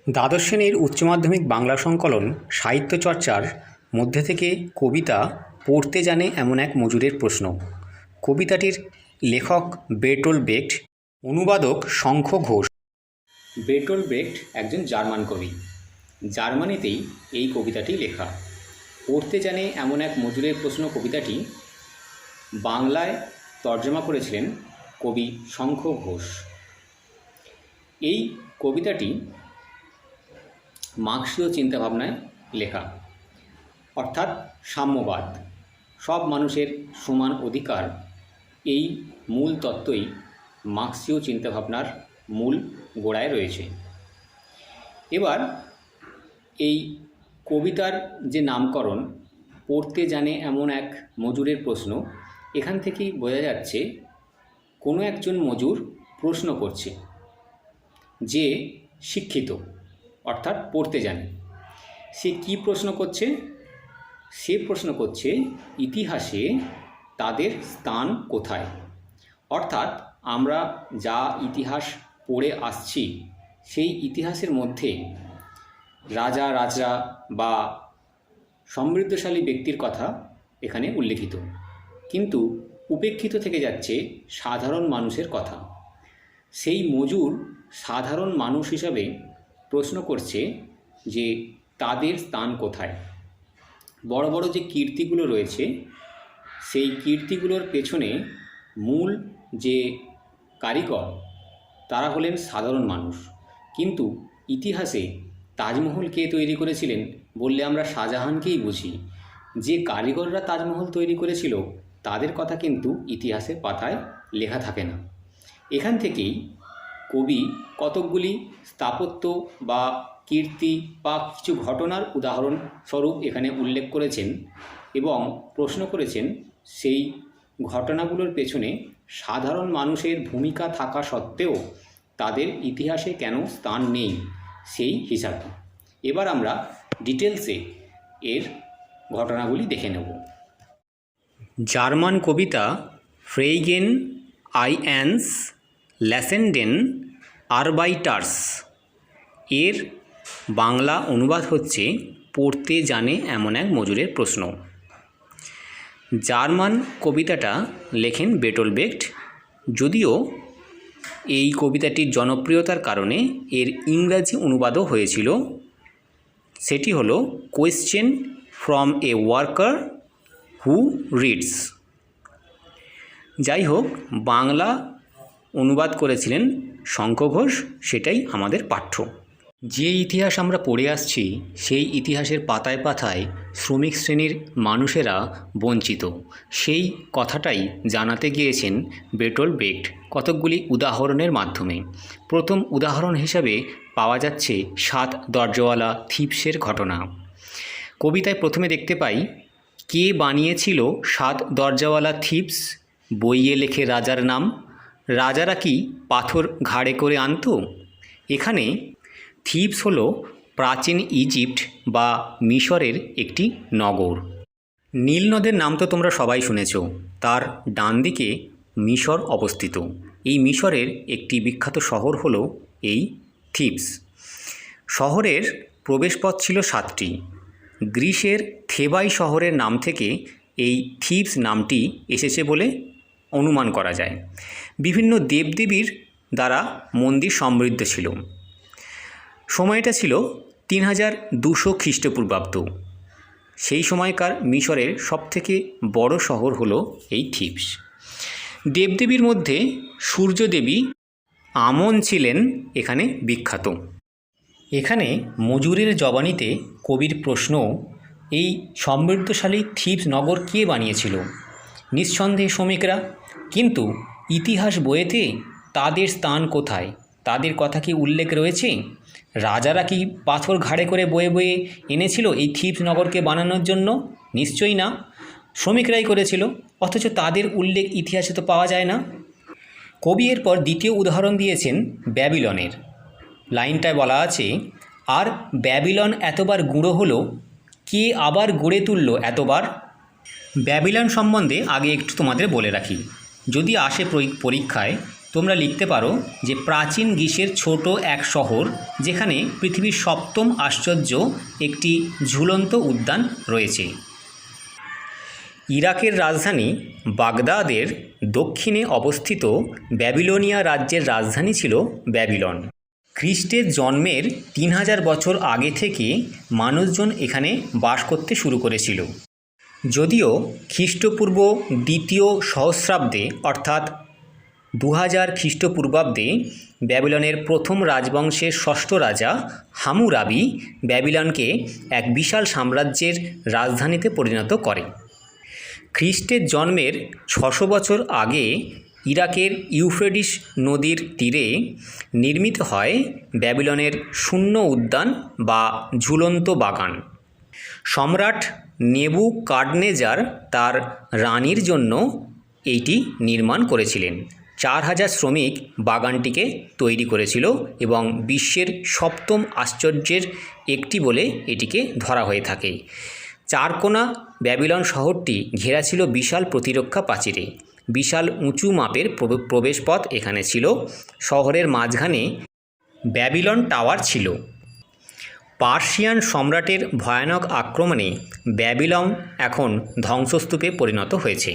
দ্বাদশ শ্রেণীর উচ্চ মাধ্যমিক বাংলা সংকলন সাহিত্য চর্চার মধ্যে থেকে কবিতা পড়তে জানে এমন এক মজুরের প্রশ্ন। কবিতাটির লেখক বের্টোল্ট ব্রেখট, অনুবাদক শঙ্খ ঘোষ। বের্টোল্ট ব্রেখট একজন জার্মান কবি। জার্মানিতেই এই কবিতাটি লেখা। পড়তে জানে এমন এক মজুরের প্রশ্ন কবিতাটি বাংলায় তর্জমা করেছিলেন কবি শঙ্খ ঘোষ। এই কবিতাটি মার্ক্সীয় চিন্তাভাবনায় লেখা, অর্থাৎ সাম্যবাদ, সব মানুষের সমান অধিকার, এই মূল তত্ত্বই মার্ক্সীয় চিন্তাভাবনার মূল গোড়ায় রয়েছে। এবার এই কবিতার যে নামকরণ পড়তে জানে এমন এক মজুরের প্রশ্ন, এখান থেকেই বোঝা যাচ্ছে কোনো একজন মজুর প্রশ্ন করছে যে শিক্ষিত, অর্থাৎ পড়তে জানে। সে কি প্রশ্ন করছে? সে প্রশ্ন করছে ইতিহাসে তাদের স্থান কোথায়। অর্থাৎ আমরা যা ইতিহাস পড়ে আসছি সেই ইতিহাসের মধ্যে রাজা রাজরা বা সমৃদ্ধশালী ব্যক্তির কথা এখানে উল্লেখিত, কিন্তু উপেক্ষিত থেকে যাচ্ছে সাধারণ মানুষের কথা। সেই মজুর সাধারণ মানুষ হিসাবে প্রশ্ন করছে যে তাদের স্থান কোথায়। বড় বড় যে কীর্তিগুলো রয়েছে সেই কীর্তিগুলোর পেছনে মূল যে কারিগর তারা হলেন সাধারণ মানুষ। কিন্তু ইতিহাসে তাজমহল কে তৈরি করেছিলেন বললে আমরা শাহজাহানকেই বুঝি। যে কারিগররা তাজমহল তৈরি করেছিল তাদের কথা কিন্তু ইতিহাসের পাতায় লেখা থাকে না। এখান থেকেই কবি কতকগুলি স্থাপত্য বা কীর্তি বা কিছু ঘটনার উদাহরণ স্বরূপ এখানে উল্লেখ করেছেন এবং প্রশ্ন করেছেন সেই ঘটনাগুলোর পেছনে সাধারণ মানুষের ভূমিকা থাকা সত্ত্বেও তাদের ইতিহাসে কেন স্থান নেই সেই হিসাবে। এবার আমরা ডিটেলসে এর ঘটনাগুলি দেখে নেব। জার্মান কবিতা ফ্রেইগেন আইএন্স ল্যাসেন্ডেন আরবাইটার্স এর বাংলা অনুবাদ হচ্ছে পড়তে জানে এমন এক মজুরের প্রশ্ন। জার্মান কবিতাটা লেখেন বের্টোল্ট ব্রেখট, যদিও এই কবিতাটির জনপ্রিয়তার কারণে এর ইংরাজি অনুবাদও হয়েছিল। সেটি হলো question from a worker who reads. যাই হোক, বাংলা অনুবাদ করেছিলেন শঙ্খ ঘোষ, সেটাই আমাদের পাঠ্য। যে ইতিহাস আমরা পড়ে আসছি সেই ইতিহাসের পাতায় পাতায় শ্রমিক শ্রেণীর মানুষেরা বঞ্চিত, সেই কথাটাই জানাতে গিয়েছেন বের্টোল্ট ব্রেখট কতকগুলি উদাহরণের মাধ্যমে। প্রথম উদাহরণ হিসাবে পাওয়া যাচ্ছে 7 দরজাওয়ালা থিপসের ঘটনা। কবিতায় প্রথমে দেখতে পাই, কে বানিয়েছিল 7 দরজাওয়ালা থিপস, বইয়ে লেখে রাজার নাম, রাজারা কি পাথর ঘাড়ে করে আনতো। এখানে থিবস হলো প্রাচীন ইজিপ্ট বা মিশরের একটি নগর। নীল নদের নাম তো তোমরা সবাই শুনেছ, তার ডান দিকে মিশর অবস্থিত। এই মিশরের একটি বিখ্যাত শহর হলো এই থিবস। শহরের প্রবেশপথ ছিল 7টি। গ্রিসের থেবাই শহরের নাম থেকে এই থিবস নামটি এসেছে বলে অনুমান করা যায়। বিভিন্ন দেবদেবীর দ্বারা মন্দির সমৃদ্ধ ছিল। সময়টা ছিল 3200 খ্রিস্টপূর্বাব্দ। সেই সময়কার মিশরের সবথেকে বড় শহর হলো এই থিবস। দেবদেবীর মধ্যে সূর্যদেবী আমন ছিলেন এখানে বিখ্যাত। এখানে মজুরের জবানিতে কবির প্রশ্ন, এই সমৃদ্ধশালী থিবস নগর কে বানিয়েছিল? নিঃসন্দেহে শ্রমিকরা। কিন্তু ইতিহাস বইয়েতে তাদের স্থান কোথায়? তাদের কথা কি উল্লেখ রয়েছে? রাজারা কি পাথর ঘাড়ে করে বয়ে বয়ে এনেছিল এই থিবস নগরকে বানানোর জন্য? নিশ্চয়ই না, শ্রমিকরাই করেছিল। অথচ তাদের উল্লেখ ইতিহাসে তো পাওয়া যায় না। কবি এরপর দ্বিতীয় উদাহরণ দিয়েছেন ব্যাবিলনের। লাইনটায় বলা আছে, আর ব্যাবিলন এতবার গুঁড়ো হলো, কে আবার গড়ে তুলল এতবার। ব্যাবিলন সম্বন্ধে আগে একটু তোমাদের বলে রাখি। যদি আসে পরীক্ষায় তোমরা লিখতে পারো যে প্রাচীন গ্রিসের ছোট এক শহর যেখানে পৃথিবীর সপ্তম আশ্চর্য একটি ঝুলন্ত উদ্যান রয়েছে। ইরাকের রাজধানী বাগদাদের দক্ষিণে অবস্থিত ব্যাবিলনিয়া রাজ্যের রাজধানী ছিল ব্যাবিলন। খ্রিস্টের জন্মের 3000 বছর আগে থেকে মানুষজন এখানে বাস করতে শুরু করেছিল। যদিও খ্রিস্টপূর্ব দ্বিতীয় সহস্রাব্দে অর্থাৎ 2000 খ্রিস্টপূর্বাব্দে ব্যাবিলনের প্রথম রাজবংশের ষষ্ঠ রাজা হামুরাবি ব্যাবিলনকে এক বিশাল সাম্রাজ্যের রাজধানীতে পরিণত করে। খ্রিস্টের জন্মের 600 বছর আগে ইরাকের ইউফ্রেটিস নদীর তীরে নির্মিত হয় ব্যাবিলনের শূন্য উদ্যান বা ঝুলন্ত বাগান। সম্রাট নেবুকাডনেজার তার রানীর জন্য এইটি নির্মাণ করেছিলেন। 4000 শ্রমিক বাগানটিকে তৈরি করেছিল এবং বিশ্বের সপ্তম আশ্চর্যের একটি বলে এটিকে ধরা হয়ে থাকে। চারকোনা ব্যাবিলন শহরটি ঘেরা ছিল বিশাল প্রতিরক্ষা প্রাচীরে। বিশাল উঁচু মাপের প্রবেশপথ এখানে ছিল। শহরের মাঝখানে ব্যাবিলন টাওয়ার ছিল। পার্সিয়ান সম্রাটের ভয়ানক আক্রমণে ব্যাবিলন এখন ধ্বংসস্তূপে পরিণত হয়েছে।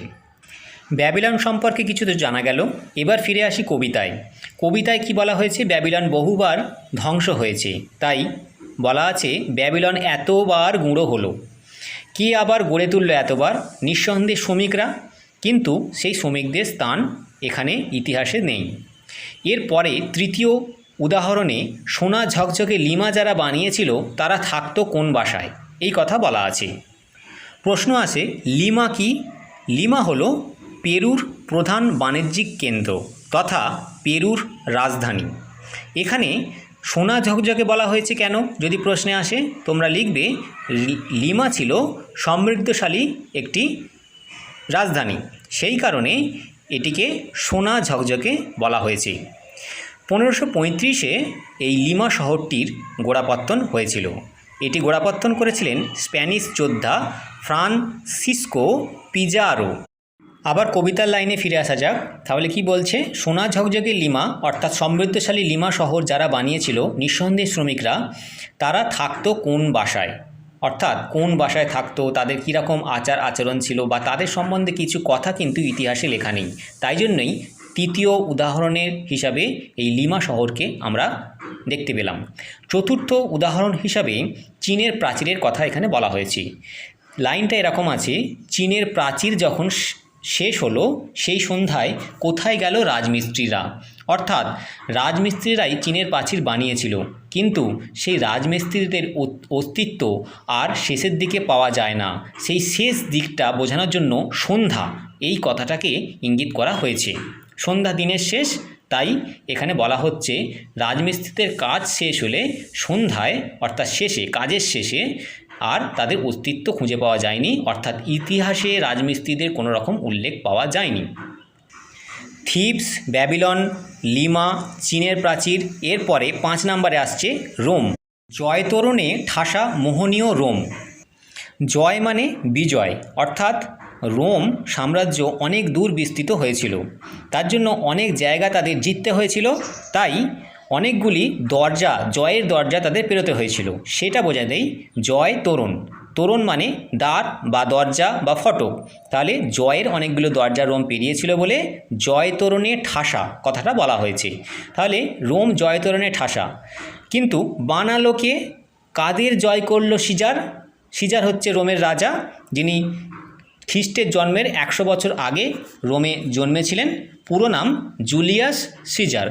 ব্যাবিলন সম্পর্কে কিছু তো জানা গেল। এবার ফিরে আসি কবিতায়। কবিতায় কি বলা হয়েছে? ব্যাবিলন বহুবার ধ্বংস হয়েছে, তাই বলা আছে ব্যাবিলন এতবার গুঁড়ো হলো। কে আবার গড়ে তুলল এতবার? নিঃসন্দেহে শ্রমিকরা, কিন্তু সেই শ্রমিকদের স্থান এখানে ইতিহাসে নেই। এরপরে তৃতীয় উদাহরণে সোনা ঝকঝকে লিমা যারা বানিয়েছিল তারা থাকতো কোন বাসায়, এই কথা বলা আছে। প্রশ্ন আসে লিমা কি? লিমা হলো পেরুর প্রধান বাণিজ্যিক কেন্দ্র তথা পেরুর রাজধানী। এখানে সোনা ঝকঝকে বলা হয়েছে কেন যদি প্রশ্নে আসে? তোমরা লিখবে লিমা ছিল সমৃদ্ধশালী একটি রাজধানী, সেই কারণে এটিকে সোনা ঝকঝকে বলা হয়েছে। 1535-এ এই লিমা শহরটির গোড়াপত্তন হয়েছিল। এটি গোড়াপত্তন করেছিলেন স্প্যানিশ যোদ্ধা ফ্রান্সিসকো পিজারো। আবার কবিতার লাইনে ফিরে আসা যাক। তাহলে কি বলছে? সোনা ঝকঝকে লিমা অর্থাৎ সমৃদ্ধশালী লিমা শহর যারা বানিয়েছিল নিঃসন্দেহে শ্রমিকরা, তারা থাকতো কোন বাসায়, অর্থাৎ কোন বাসায় থাকতো, তাদের কীরকম আচার আচরণ ছিল বা তাদের সম্বন্ধে কিছু কথা কিন্তু ইতিহাসে লেখা নেই। তাই জন্যই তৃতীয় উদাহরণের হিসাবে এই লিমা শহরকে আমরা দেখতে পেলাম। চতুর্থ উদাহরণ হিসাবে চীনের প্রাচীরের কথা এখানে বলা হয়েছে। লাইনটা এরকম আছে, চীনের প্রাচীর যখন শেষ হলো সেই সন্ধ্যায় কোথায় গেল রাজমিস্ত্রিরা? অর্থাৎ রাজমিস্ত্রিরাই চীনের প্রাচীর বানিয়েছিল, কিন্তু সেই রাজমিস্ত্রিদের অস্তিত্ব আর শেষের দিকে পাওয়া যায় না। সেই শেষ দিকটা বোঝানোর জন্য সন্ধ্যা এই কথাটাকে ইঙ্গিত করা হয়েছে। সন্ধ্যা দিনের শেষ, তাই এখানে বলা হচ্ছে রাজমিস্ত্রিদের কাজ শেষ হলে সন্ধ্যায় অর্থাৎ শেষে, কাজের শেষে আর তাদের অস্তিত্ব খুঁজে পাওয়া যায়নি, অর্থাৎ ইতিহাসে রাজমিস্ত্রিদের কোনো রকম উল্লেখ পাওয়া যায়নি। থিবস, ব্যাবিলন, লিমা, চীনের প্রাচীর। এরপরে 5 নম্বরে আসছে রোম। জয়তোরণে ঠাসা মোহনীয় রোম। জয় মানে বিজয়, অর্থাৎ রোম সাম্রাজ্য অনেক দূর বিস্তৃত হয়েছিল, তার জন্য অনেক জায়গা তাদের জিততে হয়েছিল, তাই অনেকগুলি দরজা, জয়ের দরজা তাদের পেরোতে হয়েছিল। সেটা বোঝাতেই জয় তোরণ। তোরণ মানে দ্বার বা দরজা বা ফটক। তাহলে জয়ের অনেকগুলো দরজা রোম পেরিয়েছিল বলে জয় তোরণে ঠাসা কথাটা বলা হয়েছে। তাহলে রোম জয় তোরণে ঠাসা, কিন্তু বানালো কে? কাদের জয় করলো সিজার? সিজার হচ্ছে রোমের রাজা, যিনি খ্রিস্টের জন্মের 100 বছর আগে রোমে জন্মেছিলেন। পুরো নাম জুলিয়াস সিজার।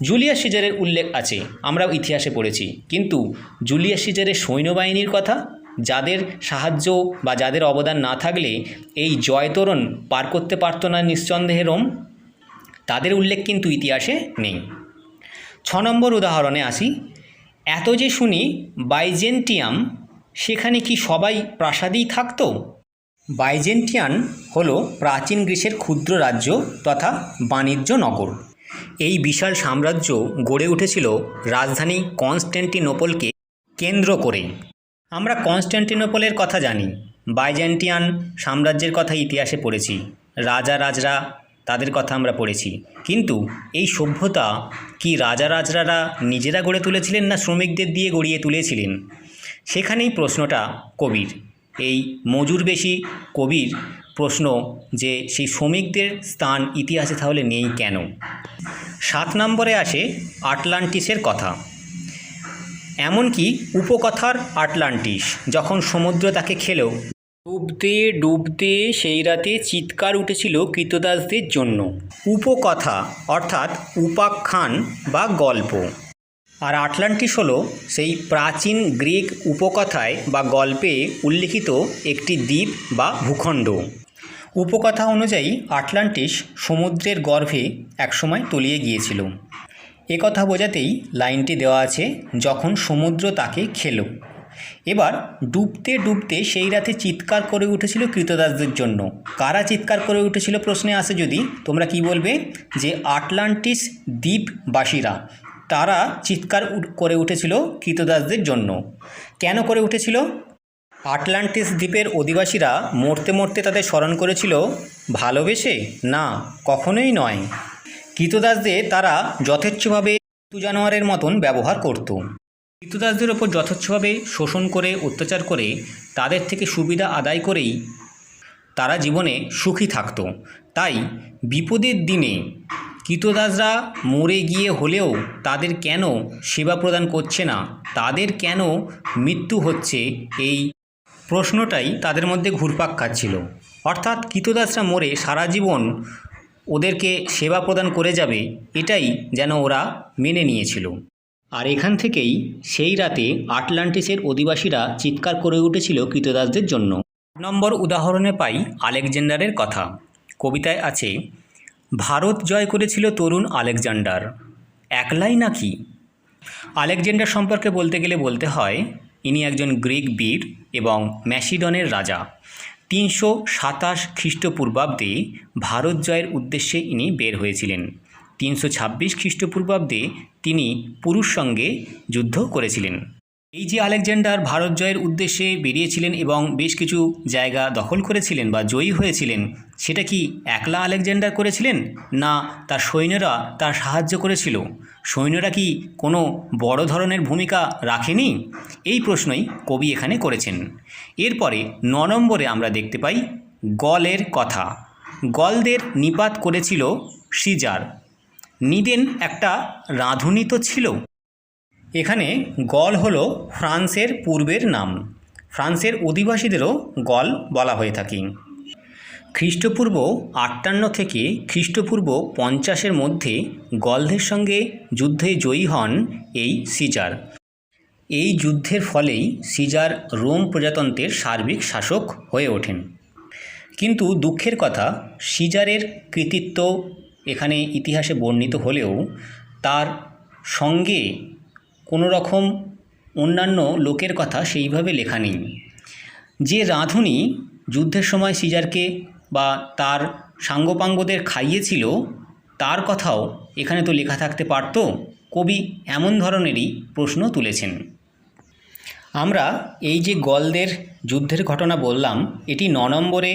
জুলিয়াস সিজারের উল্লেখ আছে, আমরাও ইতিহাসে পড়েছি, কিন্তু জুলিয়াস সিজারের সৈন্যবাহিনীর কথা, যাদের সাহায্য বা যাদের অবদান না থাকলে এই জয়তোরণ পার করতে পারতো না নিঃসন্দেহে রোম, তাদের উল্লেখ কিন্তু ইতিহাসে নেই। 6 নম্বর উদাহরণে আসি। এত যে শুনি বাইজেন্টিয়াম, সেখানে কি সবাই প্রাসাদেই থাকতো? বাইজেন্টিয়ান হলো প্রাচীন গ্রিসের ক্ষুদ্র রাজ্য তথা বাণিজ্য নগর। এই বিশাল সাম্রাজ্য গড়ে উঠেছিল রাজধানী কনস্ট্যান্টিনোপলকে কেন্দ্র করে। আমরা কনস্ট্যান্টিনোপলের কথা জানি, বাইজেন্টিয়ান সাম্রাজ্যের কথা ইতিহাসে পড়েছি। রাজরা তাদের কথা আমরা পড়েছি, কিন্তু এই সভ্যতা কি রাজরাজরারা নিজেরা গড়ে তুলেছিলেন না শ্রমিকদের দিয়ে গড়িয়ে তুলেছিলেন? সেখানেই প্রশ্নটা কবির, এই মজুরবেশী কবির প্রশ্ন যে সেই শ্রমিকদের স্থান ইতিহাসে তাহলে নেই কেন। 7 নম্বরে আসে আটলান্টিসের কথা। এমনকি উপকথার আটলান্টিস যখন সমুদ্র তাকে খেলো, ডুবতে ডুবতে সেই রাতে চিৎকার উঠেছিল কৃতদাসদের জন্য। উপকথা অর্থাৎ উপাখ্যান বা গল্প। আর আটলান্টিস হলো সেই প্রাচীন গ্রিক উপকথায় বা গল্পে উল্লিখিত একটি দ্বীপ বা ভূখণ্ড। উপকথা অনুযায়ী আটলান্টিস সমুদ্রের গর্ভে একসময় তলিয়ে গিয়েছিল। একথা বোঝাতেই লাইনটি দেওয়া আছে, যখন সমুদ্র তাকে খেলো। এবার ডুবতে ডুবতে সেই রাতে চিৎকার করে উঠেছিল কৃতদাসদের জন্য। কারা চিৎকার করে উঠেছিল প্রশ্নে আসে যদি, তোমরা কি বলবে? যে আটলান্টিস দ্বীপবাসীরা, তারা চিৎকার করে উঠেছিল কৃতদাসদের জন্য। কেন করে উঠেছিল? আটলান্টিস দ্বীপের অধিবাসীরা মরতে মরতে তাদের স্মরণ করেছিল ভালোবেসে? না, কখনোই নয়। কৃতদাসদের তারা যথেচ্ছভাবে জন্তু জানোয়ারের মতন ব্যবহার করত। কৃতদাসদের ওপর যথেচ্ছভাবে শোষণ করে, অত্যাচার করে, তাদের থেকে সুবিধা আদায় করেই তারা জীবনে সুখী থাকত। তাই বিপদের দিনে কৃতদাসরা মরে গিয়ে হলেও তাদের কেন সেবা প্রদান করছে না, তাদের কেন মৃত্যু হচ্ছে, এই প্রশ্নটাই তাদের মধ্যে ঘুরপাক খাচ্ছিল। অর্থাৎ কৃতদাসরা মরে সারা জীবন ওদেরকে সেবা প্রদান করে যাবে, এটাই যেন ওরা মেনে নিয়েছিল। আর এখান থেকেই সেই রাতে আটলান্টিসের অধিবাসীরা চিৎকার করে উঠেছিল কৃতদাসদের জন্য। 8 নম্বর উদাহরণে পাই আলেকজান্ডারের কথা। কবিতায় আছে, ভারত জয় করেছিল তরুণ আলেকজান্ডার, একলাই নাকি? আলেকজান্ডার সম্পর্কে বলতে গেলে বলতে হয়, ইনি একজন গ্রিক বীর এবং ম্যাসিডনের রাজা। 327 খ্রিস্টপূর্বাব্দে ভারত জয়ের উদ্দেশ্যে ইনি বের হয়েছিলেন। 326 খ্রিস্টপূর্বাব্দে তিনি পুরুষ সঙ্গে যুদ্ধ করেছিলেন। এই যে আলেকজান্ডার ভারত জয়ের উদ্দেশ্যে বেরিয়েছিলেন এবং বেশ কিছু জায়গা দখল করেছিলেন বা জয়ী হয়েছিলেন, সেটা কি একলা আলেকজান্ডার করেছিলেন, না তার সৈন্যরা তার সাহায্য করেছিল? সৈন্যরা কি কোনো বড় ধরনের ভূমিকা রাখেনি? এই প্রশ্নই কবি এখানে করেছেন। এরপরে 9 নম্বরে আমরা দেখতে পাই গলের কথা। গলদের নিপাত করেছিল সিজার। নিদেন একটা রাঁধুনি তো ছিল। এখানে গল হলো ফ্রান্সের পূর্বের নাম। ফ্রান্সের অধিবাসীদেরও গল বলা হয়ে থাকে। খ্রিস্টপূর্ব 58 থেকে খ্রিস্টপূর্ব 50-এর মধ্যে গলদের সঙ্গে যুদ্ধে জয়ী হন এই সিজার। এই যুদ্ধের ফলেই সিজার রোম প্রজাতন্ত্রের সার্বিক শাসক হয়ে ওঠেন। কিন্তু দুঃখের কথা, সিজারের কৃতিত্ব এখানে ইতিহাসে বর্ণিত হলেও তার সঙ্গে কোনো রকম অন্যান্য লোকের কথা সেইভাবে লেখা নেই। যে রাঁধুনি যুদ্ধের সময় সিজারকে বা তার সাঙ্গপাঙ্গদের খাইয়েছিল, তার কথাও এখানে তো লেখা থাকতে পারত। কবি এমন ধরনেরই প্রশ্ন তুলেছেন। আমরা এই যে গলদের যুদ্ধের ঘটনা বললাম, এটি 9 নম্বরে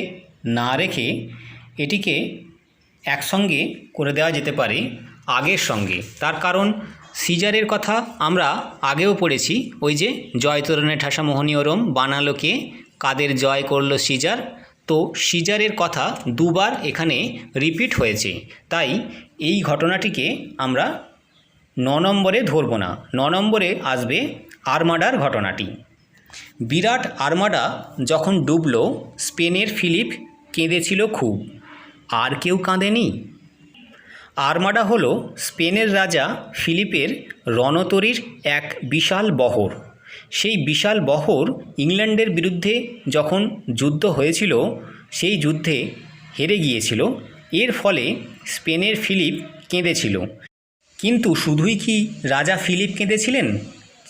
না রেখে এটিকে একসঙ্গে করে দেওয়া যেতে পারে আগের সঙ্গে। তার কারণ সিজারের কথা আমরা আগেও পড়েছি, ওই যে জয় তোরণে ঠাসা মোহনীয় রোম বানালো কে, কাদের জয় করলো সিজার। তো সিজারের কথা দুবার এখানে রিপিট হয়েছে, তাই এই ঘটনাটিকে আমরা 9 নম্বরে ধরব না। 9 নম্বরে আসবে আর্মাডার ঘটনাটি। বিরাট আর্মাডা যখন ডুবল, স্পেনের ফিলিপ কেঁদেছিল খুব, আর কেউ কাঁদেনি। আর্মাডা হলো স্পেনের রাজা ফিলিপের রণতরীর এক বিশাল বহর। সেই বিশাল বহর ইংল্যান্ডের বিরুদ্ধে যখন যুদ্ধ হয়েছিল, সেই যুদ্ধে হেরে গিয়েছিল। এর ফলে স্পেনের ফিলিপ কেঁদেছিল। কিন্তু শুধুই কি রাজা ফিলিপ কেঁদেছিলেন?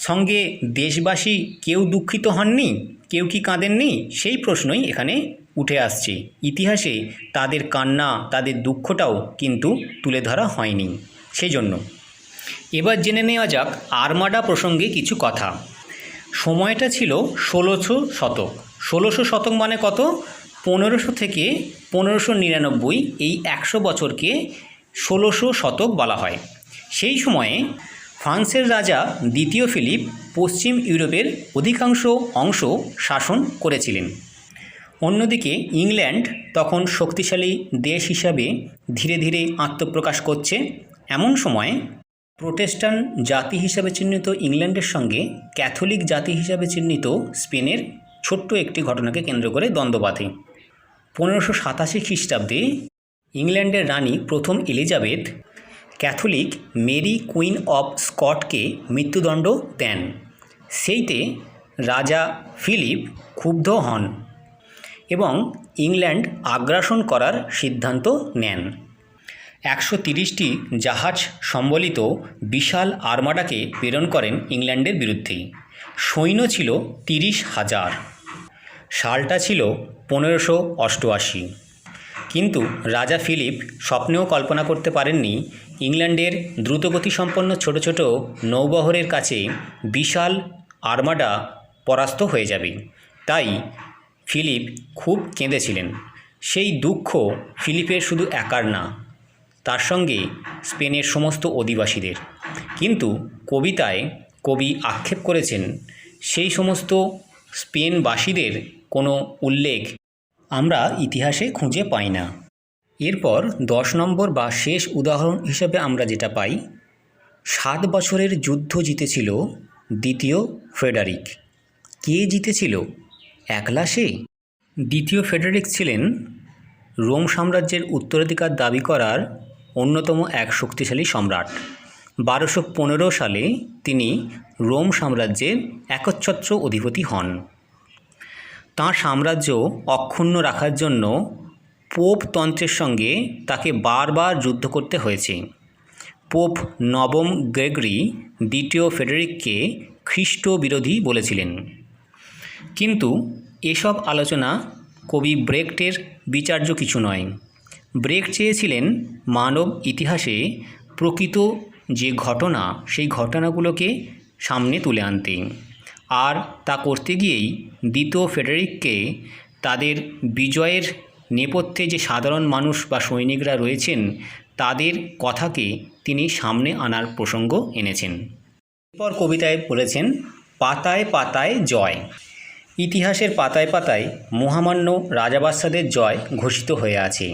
সঙ্গে দেশবাসী কেউ দুঃখিত হননি? কেউ কি কাঁদেননি? সেই প্রশ্নই এখানে উঠে আসছে। ইতিহাসে তাদের কান্না, তাদের দুঃখটাও কিন্তু তুলে ধরা হয়নি। সেই জন্য এবার জেনে নেওয়া যাক আর্মাডা প্রসঙ্গে কিছু কথা। সময়টা ছিল 1600 শতক। 1600 শতক মানে কত? 1500 থেকে 1599 এই 100 বছরকে 1600 শতক বলা হয়। সেই সময়ে ফ্রান্সের রাজা দ্বিতীয় ফিলিপ পশ্চিম ইউরোপের অধিকাংশ অংশ শাসন করেছিলেন। অন্যদিকে ইংল্যান্ড তখন শক্তিশালী দেশ হিসাবে ধীরে ধীরে আত্মপ্রকাশ করছে। এমন সময় প্রোটেস্ট্যান্ট জাতি হিসাবে চিহ্নিত ইংল্যান্ডের সঙ্গে ক্যাথলিক জাতি হিসাবে চিহ্নিত স্পেনের ছোট্ট একটি ঘটনাকে কেন্দ্র করে দ্বন্দ্ব বাধে। 1587 খ্রিস্টাব্দে ইংল্যান্ডের রানী প্রথম Elizabeth Catholic Mary Queen of স্কটকে মৃত্যুদণ্ড দেন। সেইতে রাজা ফিলিপ ক্ষুব্ধ হন এবং ইংল্যান্ড আগ্রাসন করার সিদ্ধান্ত নেন। 130টি জাহাজ সম্বলিত বিশাল আর্মাডাকে প্রেরণ করেন ইংল্যান্ডের বিরুদ্ধে। সৈন্য ছিল 30,000। সালটা ছিল 1588। কিন্তু রাজা ফিলিপ স্বপ্নেও কল্পনা করতে পারেননি ইংল্যান্ডের দ্রুতগতিসম্পন্ন ছোট ছোট নৌবহরের কাছে বিশাল আর্মাডা পরাস্ত হয়ে যাবে। তাই ফিলিপ খুব কেঁদেছিলেন। সেই দুঃখ ফিলিপের শুধু একার না, তার সঙ্গে স্পেনের সমস্ত অধিবাসীদের। কিন্তু কবিতায় কবি আক্ষেপ করেছেন সেই সমস্ত স্পেনবাসীদের কোনো উল্লেখ আমরা ইতিহাসে খুঁজে পাই না। এরপর 10 নম্বর বা শেষ উদাহরণ হিসেবে আমরা যেটা পাই, 7 বছরের যুদ্ধ জিতেছিল দ্বিতীয় ফ্রেডারিক। কে জিতেছিল? একলা সে? দ্বিতীয় ফ্রেডারিক ছিলেন রোম সাম্রাজ্যের উত্তরাধিকার দাবি করার অন্যতম এক শক্তিশালী সম্রাট। 1215 সালে তিনি রোম সাম্রাজ্যের একচ্ছত্র অধিপতি হন। তাঁর সাম্রাজ্য অক্ষুণ্ণ রাখার জন্য পোপ তন্ত্রের সঙ্গে তাকে বারবার যুদ্ধ করতে হয়েছে। পোপ নবম গ্রেগরি দ্বিতীয় ফ্রেডারিককে খ্রিস্ট বিরোধী বলেছিলেন। কিন্তু এসব আলোচনা কবি ব্রেক্টের বিচার্য কিছু নয়। ব্রেক্ট চেয়েছিলেন মানব ইতিহাসে প্রকৃত যে ঘটনা, সেই ঘটনাগুলোকে সামনে তুলে আনতে। আর তা করতে গিয়েই দ্বিতীয় ফ্রেডারিককে তাদের বিজয়ের নেপথ্যে যে সাধারণ মানুষ বা সৈনিকরা রয়েছেন তাদের কথাকে তিনি সামনে আনার প্রসঙ্গ এনেছেন। এরপর কবিতায় বলেছেন, পাতায় পাতায় জয়। ইতিহাসের পাতায় পাতায় মহামান্য রাজাবাদশাদের জয় ঘোষিত হয়ে আছে।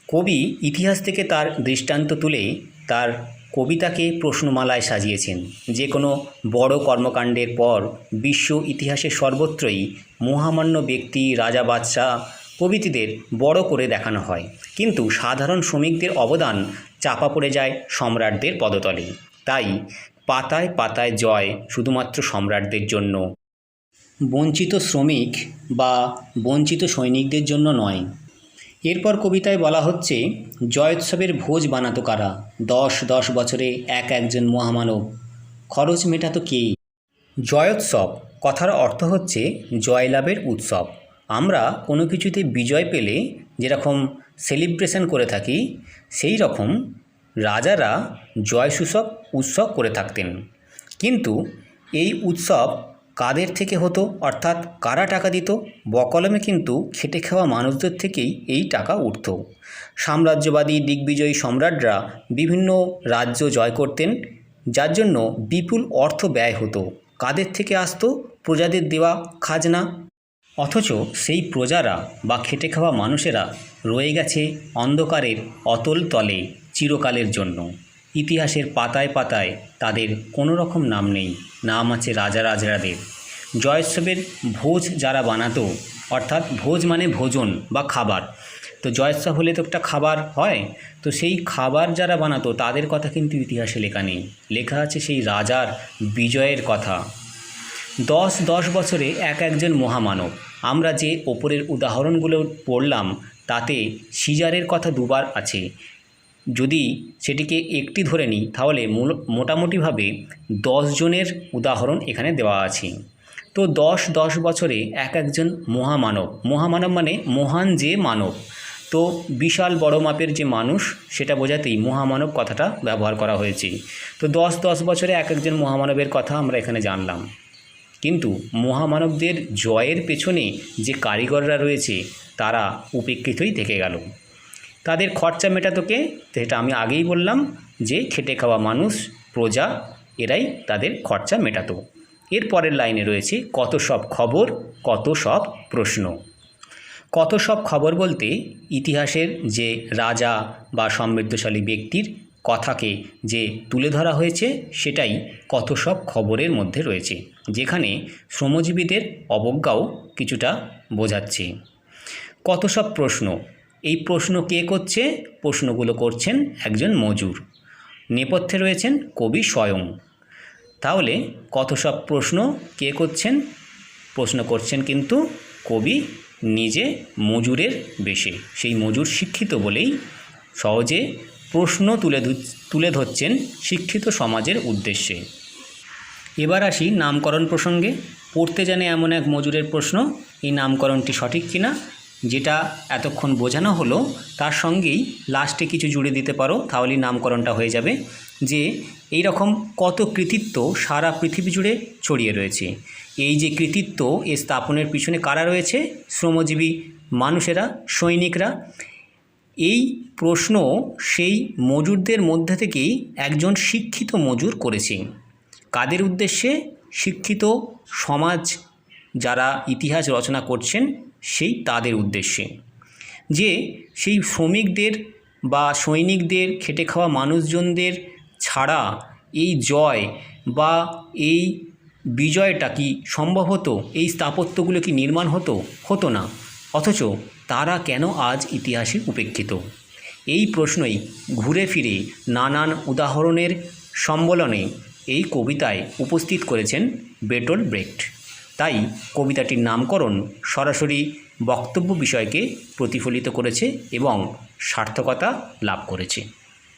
কবি ইতিহাস থেকে তার দৃষ্টান্ত তুলে তার কবিতাকে প্রশ্নমালায় সাজিয়েছেন। যে কোনো বড় কর্মকাণ্ডের পর বিশ্ব ইতিহাসের সর্বত্রই মহামান্য ব্যক্তি, রাজা, বাদশাহ প্রভৃতিদের বড় করে দেখানো হয়, কিন্তু সাধারণ শ্রমিকদের অবদান চাপা পড়ে যায় সম্রাটদের পদতলে। তাই পাতায় পাতায় জয় শুধুমাত্র সম্রাটদের জন্য, বঞ্চিত শ্রমিক বা বঞ্চিত সৈনিকদের জন্য নয়। এরপর কবিতায় বলা হচ্ছে, জয়োৎসবের ভোজ বানাতো কারা? 10 বছরে একজন মহামানব, খরচ মেটাতো কে? জয়োৎসব কথার অর্থ হচ্ছে জয়লাভের উৎসব। আমরা কোনো কিছুতে বিজয় পেলে যেরকম সেলিব্রেশন করে থাকি, সেই রকম রাজারা জয়সূচক উৎসব করে থাকতেন। কিন্তু এই উৎসব কাদের থেকে হতো, অর্থাৎ কারা টাকা দিত? বকলমে কিন্তু খেটে খাওয়া মানুষদের থেকেই এই টাকা উঠত। সাম্রাজ্যবাদী দিগ্বিজয়ী সম্রাটরা বিভিন্ন রাজ্য জয় করতেন, যার জন্য বিপুল অর্থ ব্যয় হতো। কাদের থেকে আসতো? প্রজাদের দেওয়া খাজনা। অথচ সেই প্রজারা বা খেটে খাওয়া মানুষেরা রয়ে গেছে অন্ধকারের অতল তলে চিরকালের জন্য। ইতিহাসের পাতায় পাতায় তাদের কোনো রকম নাম নেই, নাম আছে রাজারাজরাদের। জয়োৎসবের ভোজ যারা বানাতো, অর্থাৎ ভোজ মানে ভোজন বা খাবার, তো জয়োৎসব হলে তো একটা খাবার হয়, তো সেই খাবার যারা বানাতো তাদের কথা কিন্তু ইতিহাসে লেখা নেই। লেখা আছে সেই রাজার বিজয়ের কথা। 10 বছরে একজন মহামানব। আমরা যে ওপরের উদাহরণগুলো পড়লাম তাতে সিজারের কথা দুবার আছে। যদি সেটিকে একটি ধরে নিই তাহলে মোটামুটিভাবে 10 জনের উদাহরণ এখানে দেওয়া আছে। তো 10 বছরে একজন মহামানব, মহামানব মানে মহান যে মানব, তো বিশাল বড় মাপের যে মানুষ সেটা বোঝাতেই মহামানব কথাটা ব্যবহার করা হয়েছে। তো 10 বছরে একজন মহামানবের কথা আমরা এখানে জানলাম। কিন্তু মহামানবদের জয়ের পেছনে যে কারিগররা রয়েছে তারা উপেক্ষিতই থেকে গেল। তাদের খরচা মেটাতো কে? সেটা আমি আগেই বললাম যে খেটে খাওয়া মানুষ, প্রজা, এরাই তাদের খরচা মেটাতো। এর পরের লাইনে রয়েছে কত সব খবর, কত সব প্রশ্ন। কত সব খবর বলতে ইতিহাসের যে রাজা বা সমৃদ্ধশালী ব্যক্তির কথাকে যে তুলে ধরা হয়েছে সেটাই কত সব খবরের মধ্যে রয়েছে, যেখানে শ্রমজীবীদের অবজ্ঞাও কিছুটা বোঝাচ্ছে। কত সব প্রশ্ন, এই প্রশ্ন কে করছে? প্রশ্নগুলো করছেন একজন মজুর, নেপথ্যে রয়েছেন কবি স্বয়ং। তাহলে কত সব প্রশ্ন কে করছেন? প্রশ্ন করছেন কিন্তু কবি নিজে মজুরের বেশে। সেই মজুর শিক্ষিত বলেই সহজে প্রশ্ন তুলে ধরছেন শিক্ষিত সমাজের উদ্দেশ্যে। এবার আসি নামকরণ প্রসঙ্গে। পড়তে জানে এমন এক মজুরের প্রশ্ন, এই নামকরণটি সঠিক কিনা যেটা এতক্ষণ বোঝানো হলো তার সঙ্গেই লাস্টে কিছু জুড়ে দিতে পারো, তাহলেই নামকরণটা হয়ে যাবে। যে এই রকম কত কৃতিত্ব সারা পৃথিবী জুড়ে ছড়িয়ে রয়েছে, এই যে কৃতিত্ব এ স্থাপনের পিছনে কারা রয়েছে? শ্রমজীবী মানুষেরা, সৈনিকরা। এই প্রশ্ন সেই মজুরদের মধ্যে থেকেই একজন শিক্ষিত মজুর করেছে। কাদের উদ্দেশ্যে? শিক্ষিত সমাজ যারা ইতিহাস রচনা করছেন সেই তাদের উদ্দেশ্যে। যে সেই শ্রমিকদের বা সৈনিকদের, খেটে খাওয়া মানুষজনদের ছাড়া এই জয় বা এই বিজয়টা কি সম্ভব হতো? এই স্থাপত্যগুলো কি নির্মাণ হতো না। অথচ তারা কেন আজ ইতিহাসে উপেক্ষিত? এই প্রশ্নই ঘুরে ফিরে নানান উদাহরণের সম্বলনে এই কবিতায় উপস্থিত করেছেন বের্টোল্ট ব্রেখট। তাই কবিতাটির নামকরণ সরাসরি বক্তব্য বিষয়কে প্রতিফলিত করেছে এবং সার্থকতা লাভ করেছে।